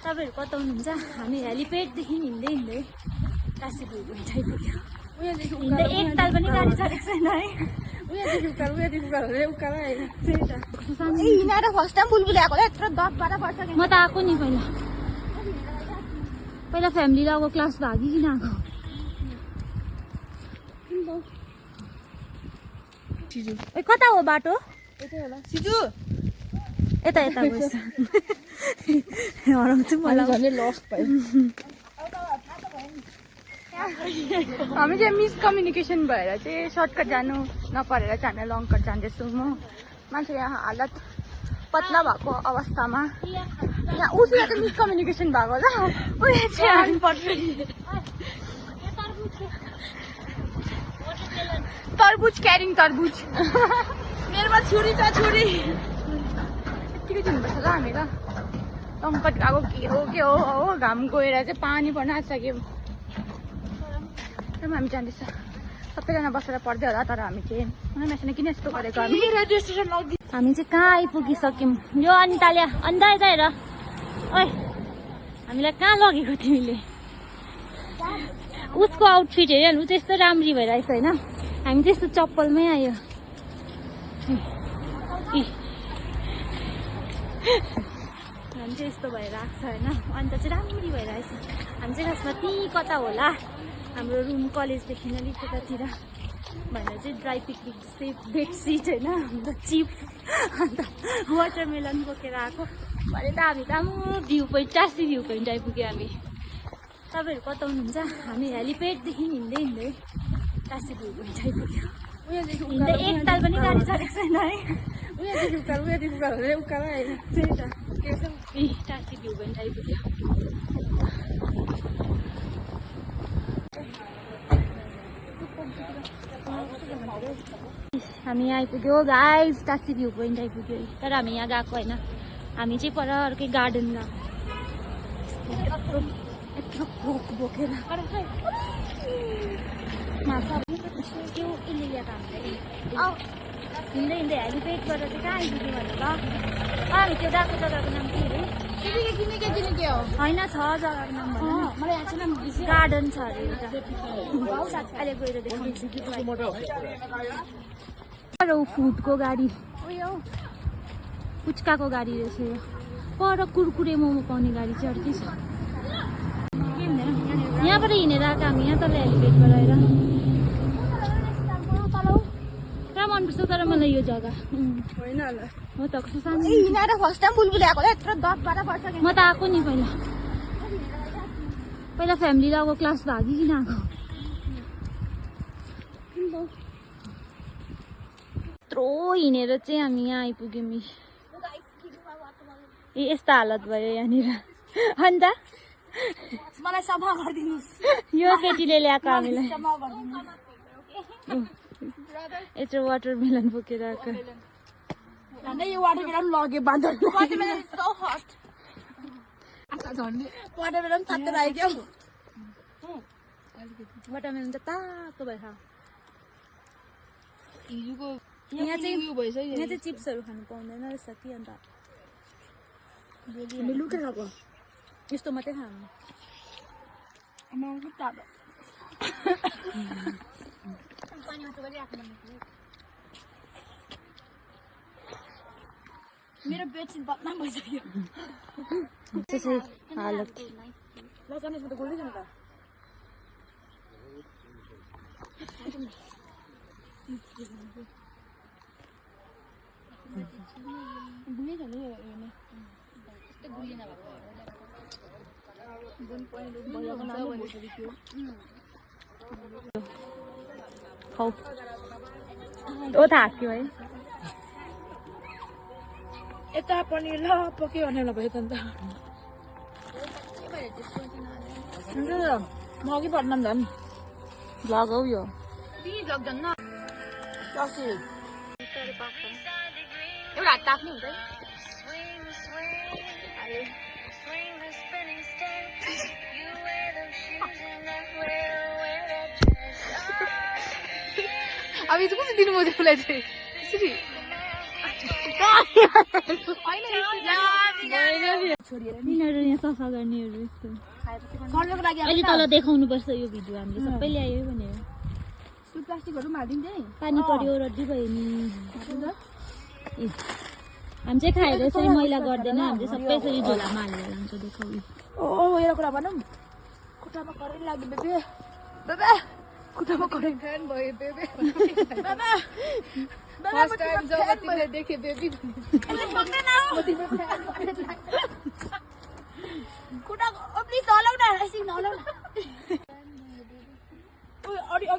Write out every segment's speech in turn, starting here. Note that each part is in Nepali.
तपाईँहरू कता हुनुहुन्छ? हामी हेलिप्याडदेखि हिँड्दै हिँड्दै काशी भ्यू पोइन्ट आइपुग्यो। हिँड्दै एकताल पनि गाडी चढेको छैन है। फर्स्ट टाइम बुलबुल आएको यत्रो 10-12 वर्ष म त आएको नि पहिला फ्यामिली र अब क्लास भागिकन आएको। कता हो बाटो? यता यता गएछ। हराउँछु मलाई लस्ट भयो। हामी चाहिँ मिसकम्युनिकेसन भएर चाहिँ सर्टकट जानु नपरेर चाहिँ हामी लङ कट जाँदैछौँ। म मान्छे यहाँ हालत पत्ला भएको अवस्थामा यहाँ उसँग चाहिँ मिसकम्युनिकेसन भएको ल उयो चाहिँ तरबुज क्यारिङ तरबुज मेरोमा छुरी छ छुरी यत्तिकै दिनुपर्छ ल हामी ल लङ्कट गएको के हो घाम गएर चाहिँ पानी पर्न आइसक्यो। हामी जाँदैछ सबैजना बसेर पढ्दै होला तर हामी चाहिँ मेसिन किन यस्तो गरेको हामी चाहिँ कहाँ आइपुगिसक्यौँ। यो अनिताले अन्त यता हेर ओइ हामीलाई कहाँ लगेको तिमीले? उसको आउटफिट हेऱ्यो भने ऊ चाहिँ यस्तो राम्री भइरहेछ होइन। हामी चाहिँ यस्तो चप्पलमै आयो। हामी चाहिँ यस्तो भइरहेको छ होइन। अन्त चाहिँ राम्री भइरहेछ। हामी चाहिँ खासमा त्यहीँ कता होला हाम्रो रुम कलेजदेखि अलिक यतातिर भनेर चाहिँ ड्राई पिकनिक जस्तै बेडसिट होइन अन्त चिप अन्त वाटरमेलन बोकेर आएको भने त हामी राम्रो view point Tashi view point आइपुग्यो हामी। तपाईँहरू कता हुनुहुन्छ? हामी हेलिप्याडदेखि हिँड्दै हिँड्दै टासी भ्यू पोइन्ट आइपुग्यो। हिँड्दै एकताल पनि गाडी चढेको छैन है। टासी भ्यू पोइन्ट आइपुग्यो। हामी आइपुग्यो गाइस टासी भ्यू पोइन्ट आइपुग्यो। तर हामी यहाँ गएको होइन। हामी चाहिँ पर अर्कै गार्डन गएको यत्रो खोक बोकेर त्यो उसले ल्याएको हामीले हिँड्दै हिँड्दै हेलिप्याडबाट चाहिँ कहाँ आइपुग्यो भनेर हामी त्यो गएको जग्गाको नाम के अरे होइन छ जग्गाको नाम गार्डन छ अरे एउटा अहिले गएर देखाउँछु कि फुडको गाडी पुच्काको गाडी रहेछ यो पर कुरकुरे मोमो पाउने गाडी चाहिँ अर्कै छ। यहाँबाट हिँडेर आएको हामी यहाँ तल हेलिप्याडबाट आएर पुरा मनपर्छ तर मलाई यो जग्गा हो त कस्तो सानो फर्स्ट टाइम बुलबुल आएको यत्रो 10-12 वर्ष म त आएको नि पहिला फ्यामिली र अब क्लास भागिकन आएको। यत्रो हिँडेर चाहिँ हामी यहाँ आइपुग्यौँ। ए यस्तो हालत भयो यहाँनिर अन्त मलाई सफा गरिदिनुहोस्। यो केटीले ल्याएको हामीलाई यत्रो वाटरमेलन बोकेर आएको। यो वाटरमेलन लग्यो वाटरमेलन वाटरमेलन तातो आइक्यो। वाटरमेलन त तातो भएछ। यहाँ चाहिँ चिप्सहरू खानु पाउँदैन रहेछ कि अन्त लुकेर गएको यस्तो मात्रै खानु। मेरो बेडसिट बदनाम भइसक्यो। हालत थाक्यो है यता पनि ल पक्यो भने भयो त अन्त म अघि बदनाम झन् भ्लग हौ यो लग्दैन एउटा हात ताप्ने हुन्छ अब यो चाहिँ कसरी दिनु म उसलाई चाहिँ यिनीहरू यहाँ सफा गर्नेहरू यस्तो अहिले तल देखाउनु पर्छ यो भिडियो हामीले सबै ल्यायो भनेर पानी पर्यो रड्डी भयो नि हामी चाहिँ खाएर यसरी मैला गर्दैन हामी चाहिँ सबै यसरी झोलामा हालेर लान्छ देखाउनु एउटा कुरा भनौँ खुट्टामा करेन्ट लाग्यो बेबे बेबे खुट्टामा करेन्ट फ्यान भयो बेबे फर्स्ट टाइम जब तिमीले देखे बेबी खुट्टाको प्लिज नलाउन एकछिन नलाउन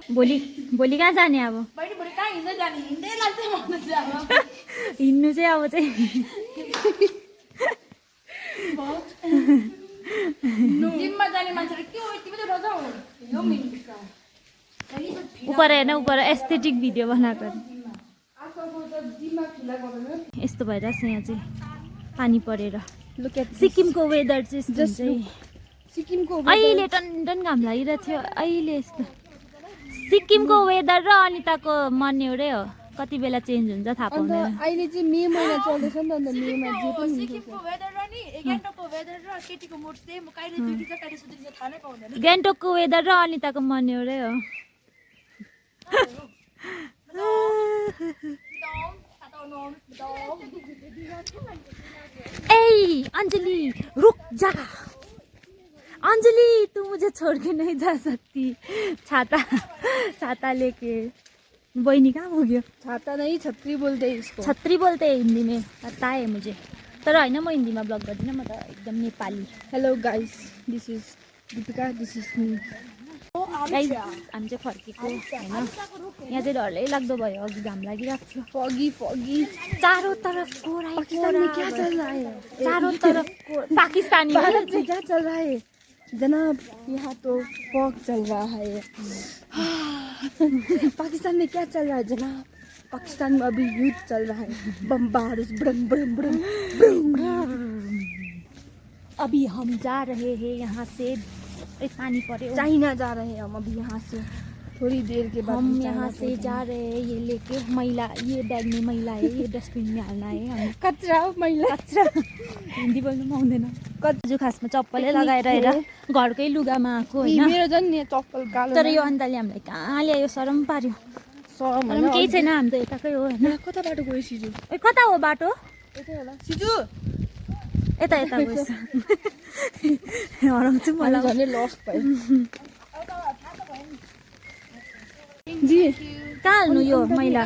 भोलि कहाँ जाने अब बहिनी भोलि कहाँ हिँड्दै जाने हिँड्दै लाग्छ भन्नु चाहिँ अब हिँड्नु चाहिँ अब चाहिँ जिममा जाने मान्छेले के हो यति मात्रै रजा हो यो मिल्छ उपर हेर्न उपर एस्थेटिक भिडियो बनाएको यस्तो भइरहेछ यहाँ चाहिँ पानी परेर सिक्किमको वेदर चाहिँ यस्तो हुन्छ है सिक्किमको अहिले टन घाम लागिरहेको थियो अहिले यस्तो सिक्किमको वेदर र अनिताको मन एउटै हो कति बेला चेन्ज हुन्छ थाहा पाउँदैन अहिले चाहिँ मे महिना चल्दैछ नि त अन्त मेमा जे पनि सिक्किमको वेदर र नि गान्तोकको वेदर र केटीको मुड सेम कहिले दुखिन्छ कहिले सुधिन्छ थाहा नै पाउँदैन गान्तोकको वेदर र अनिताको मन एउटै हो ए अंजलि रुक जा अंजलि तू मुझे छोड़ के नहीं जा सकती छाता लेके बहनी कहाँ पुग्यो छाता नहीं छत्री बोलते इसको छत्री बोलते हैं हिंदी में पता है मुझे तर होइन म हिन्दीमा ब्लग गर्दिनँ म त एकदम Nepali hello guys this is Deepika this is me guys हामी चाहिँ फर्केको होइन यहाँ चाहिँ डरलै लाग्दो भयो अघि घाम लागिरहेको थियो फगी फगी चारों तरफ कोहरा पाकिस्तान में क्या चल रहा है चारों तरफ पाकिस्तानी भारत में क्या चल रहा है जनाब यहाँ तो फॉग चल रहा है पाकिस्तान में क्या चल रहा है जनाब पाकिस्तान में अभी युद्ध चल रहा है बमबार्स ब्रम ब्रम ब्रम अभी हम जा रहे हैं यहाँ से पानी पड़े चाइना जा रहे हैं हम अभी यहाँ से थोड़ी देर के बाद हम यहाँ से जा रहे हैं ये लेके मैला ये बैग में मैला है ये डस्टबिन में हालना है हमें कचरा मैला कचरा हिन्दी बोल्नु पनि आउँदैन कच्चु खासमा चप्पलै लगाएर हेर घरकै लुगामा आएको होइन मेरो झन् नि चप्पल कालो तर यो अन्दाले हामीलाई कहाँ ल्यायो शरम पार्यो शरम तर केही छैन हामी त यताकै हो होइन कता बाटो गयो सिजु ए कता हो बाटो यतै होला सिजु यता गएछ हराउँछु मलाई झन् लस्ट भयो जी कहाँ हाल्नु यो मैला